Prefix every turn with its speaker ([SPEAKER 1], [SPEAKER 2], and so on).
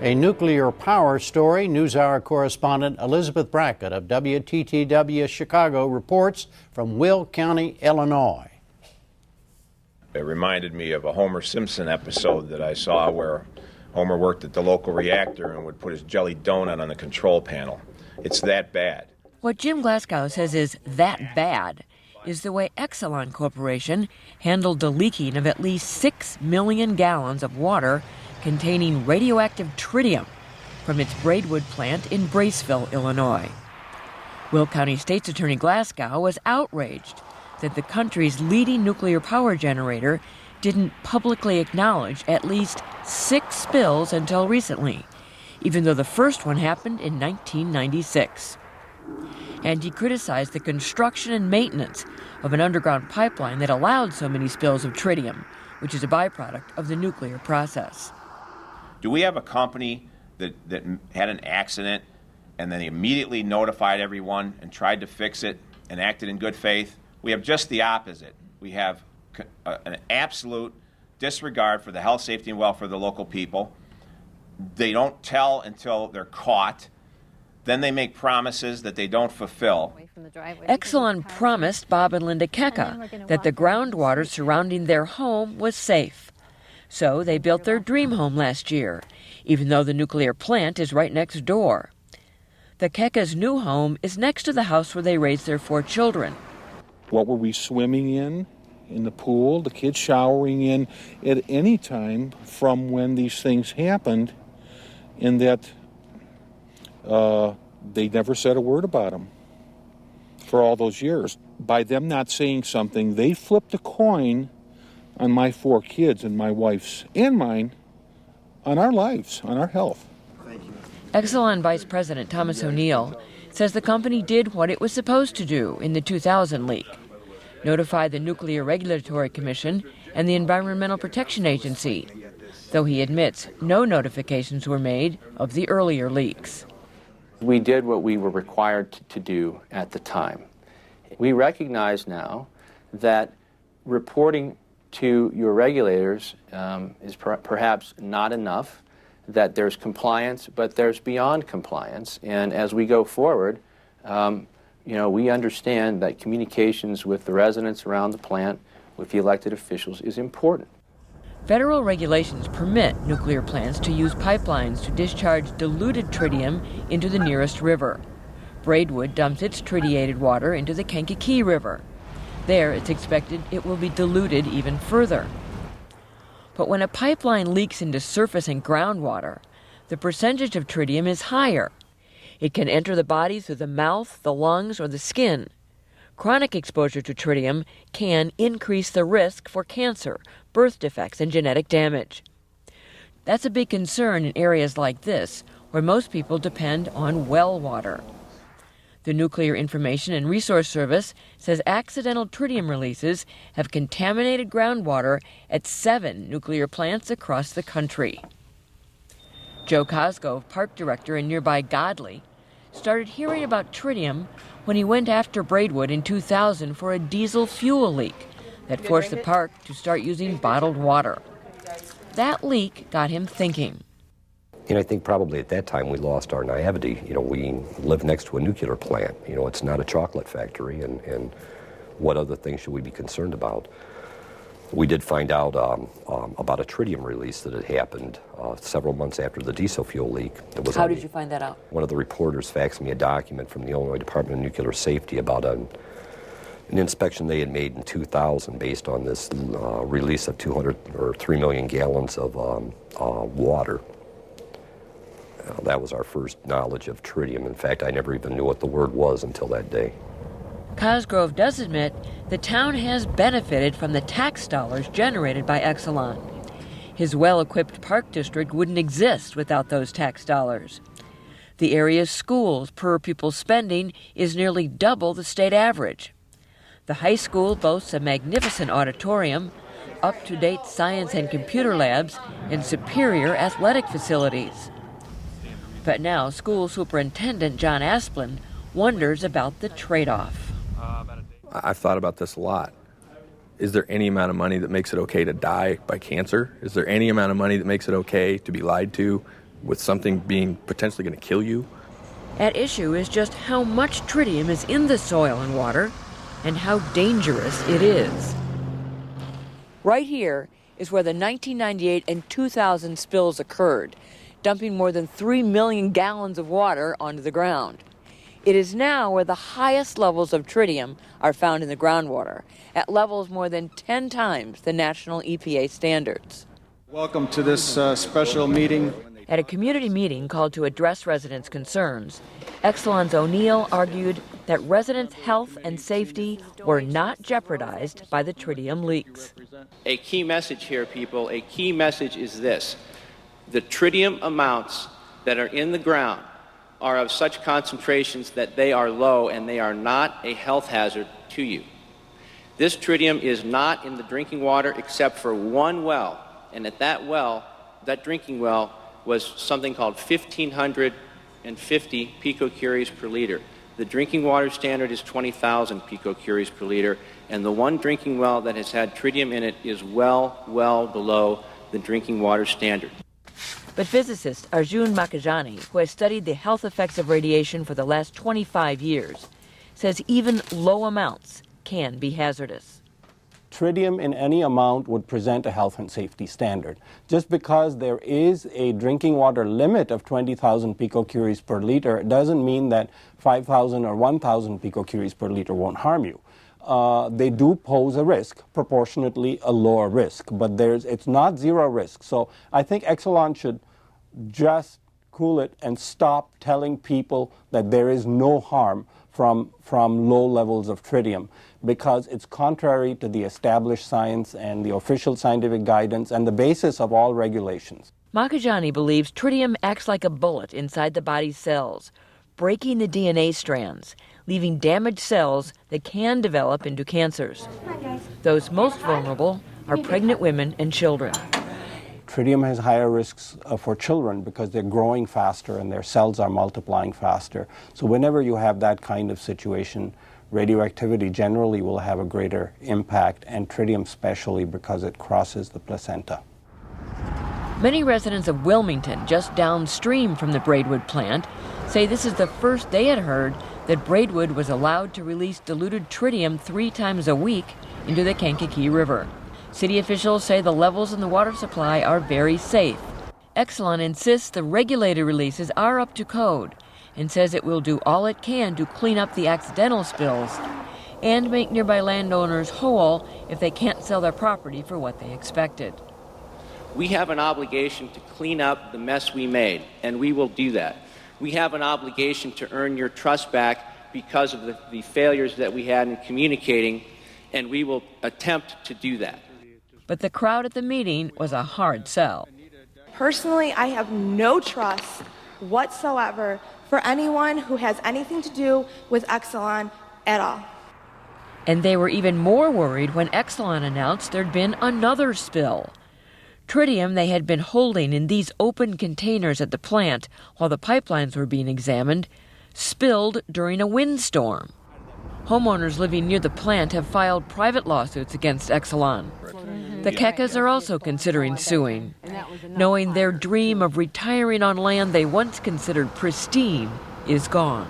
[SPEAKER 1] A nuclear power story. NewsHour correspondent Elizabeth Brackett of WTTW Chicago reports from Will County, Illinois.
[SPEAKER 2] It reminded me of a Homer Simpson episode that I saw where Homer worked at the local reactor and would put his jelly donut on the control panel. It's that bad.
[SPEAKER 3] What Jim Glasgow says is that bad is the way Exelon Corporation handled the leaking of at least 6 million gallons of water containing radioactive tritium from its Braidwood plant in Braceville, Illinois. Will County State's Attorney Glasgow was outraged that the country's leading nuclear power generator didn't publicly acknowledge at least 6 spills until recently, even though the first one happened in 1996. And he criticized the construction and maintenance of an underground pipeline that allowed so many spills of tritium, which is a byproduct of the nuclear process.
[SPEAKER 2] Do we have a company that had an accident and then immediately notified everyone and tried to fix it and acted in good faith? We have just the opposite. We have an absolute disregard for the health, safety, and welfare of the local people. They don't tell until they're caught. Then they make promises that they don't fulfill.
[SPEAKER 3] Exelon promised Bob and Linda Keka that the groundwater surrounding their home was safe. So they built their dream home last year, even though the nuclear plant is right next door. The Keka's new home is next to the house where they raised their 4 children.
[SPEAKER 4] What were we swimming in the pool, the kids showering in at any time from when these things happened, and that they never said a word about them for all those years. By them not saying something, they flipped a coin on my 4 kids and my wife's and mine, on our lives, on our health.
[SPEAKER 3] Exelon Vice President Thomas O'Neill says the company did what it was supposed to do in the 2000 leak: notify the Nuclear Regulatory Commission and the Environmental Protection Agency, though he admits no notifications were made of the earlier leaks.
[SPEAKER 5] We did what we were required to do at the time. We recognize now that reporting to your regulators is perhaps not enough, that there's compliance, but there's beyond compliance. And as we go forward, we understand that communications with the residents around the plant, with the elected officials, is important.
[SPEAKER 3] Federal regulations permit nuclear plants to use pipelines to discharge diluted tritium into the nearest river. Braidwood dumps its tritiated water into the Kankakee River. There, it's expected it will be diluted even further. But when a pipeline leaks into surface and groundwater, the percentage of tritium is higher. It can enter the body through the mouth, the lungs, or the skin. Chronic exposure to tritium can increase the risk for cancer, birth defects, and genetic damage. That's a big concern in areas like this, where most people depend on well water. The Nuclear Information and Resource Service says accidental tritium releases have contaminated groundwater at 7 nuclear plants across the country. Joe Cosgrove, park director in nearby Godley, started hearing about tritium when he went after Braidwood in 2000 for a diesel fuel leak that forced the park to start using bottled water. That leak got him thinking.
[SPEAKER 6] And I think probably at that time we lost our naivety. We live next to a nuclear plant. It's not a chocolate factory, and what other things should we be concerned about? We did find out about a tritium release that had happened several months after the diesel fuel leak.
[SPEAKER 3] How did you find that out?
[SPEAKER 6] One of the reporters faxed me a document from the Illinois Department of Nuclear Safety about an inspection they had made in 2000 based on this release of 3 million gallons of water. That was our first knowledge of tritium. In fact, I never even knew what the word was until that day.
[SPEAKER 3] Cosgrove does admit the town has benefited from the tax dollars generated by Exelon. His well-equipped park district wouldn't exist without those tax dollars. The area's schools per pupil spending is nearly double the state average. The high school boasts a magnificent auditorium, up-to-date science and computer labs, and superior athletic facilities. But now school superintendent John Asplin wonders about the trade-off.
[SPEAKER 7] I've thought about this a lot. Is there any amount of money that makes it okay to die by cancer? Is there any amount of money that makes it okay to be lied to with something being potentially going to kill you.
[SPEAKER 3] At issue is just how much tritium is in the soil and water and how dangerous it is. Right here is where the 1998 and 2000 spills occurred, dumping more than 3 million gallons of water onto the ground. It is now where the highest levels of tritium are found in the groundwater, at levels more than 10 times the national EPA standards.
[SPEAKER 8] Welcome to this special meeting.
[SPEAKER 3] At a community meeting called to address residents' concerns, Exelon's O'Neill argued that residents' health and safety were not jeopardized by the tritium leaks.
[SPEAKER 5] A key message here, people, a key message is this. The tritium amounts that are in the ground are of such concentrations that they are low and they are not a health hazard to you. This tritium is not in the drinking water except for one well, and at that well, that drinking well, was something called 1,550 picocuries per liter. The drinking water standard is 20,000 picocuries per liter, and the one drinking well that has had tritium in it is well below the drinking water standard.
[SPEAKER 3] But physicist Arjun Makajani, who has studied the health effects of radiation for the last 25 years, says even low amounts can be hazardous.
[SPEAKER 9] Tritium in any amount would present a health and safety standard. Just because there is a drinking water limit of 20,000 picocuries per liter doesn't mean that 5,000 or 1,000 picocuries per liter won't harm you. They do pose a risk, proportionately a lower risk, but it's not zero risk. So I think Exelon should just cool it and stop telling people that there is no harm from low levels of tritium, because it's contrary to the established science and the official scientific guidance and the basis of all regulations.
[SPEAKER 3] Makajani believes tritium acts like a bullet inside the body's cells, breaking the DNA strands, leaving damaged cells that can develop into cancers. Those most vulnerable are pregnant women and children.
[SPEAKER 9] Tritium has higher risks for children because they're growing faster and their cells are multiplying faster. So whenever you have that kind of situation, radioactivity generally will have a greater impact, and tritium especially because it crosses the placenta.
[SPEAKER 3] Many residents of Wilmington, just downstream from the Braidwood plant, say this is the first they had heard that Braidwood was allowed to release diluted tritium 3 times a week into the Kankakee River. City officials say the levels in the water supply are very safe. Exelon insists the regulated releases are up to code and says it will do all it can to clean up the accidental spills and make nearby landowners whole if they can't sell their property for what they expected.
[SPEAKER 5] We have an obligation to clean up the mess we made, and we will do that. We have an obligation to earn your trust back because of the failures that we had in communicating, and we will attempt to do that.
[SPEAKER 3] But the crowd at the meeting was a hard sell.
[SPEAKER 10] Personally, I have no trust whatsoever for anyone who has anything to do with Exelon at all.
[SPEAKER 3] And they were even more worried when Exelon announced there'd been another spill. Tritium they had been holding in these open containers at the plant while the pipelines were being examined spilled during a windstorm. Homeowners living near the plant have filed private lawsuits against Exelon. The Kekas are also considering suing, knowing their dream of retiring on land they once considered pristine is gone.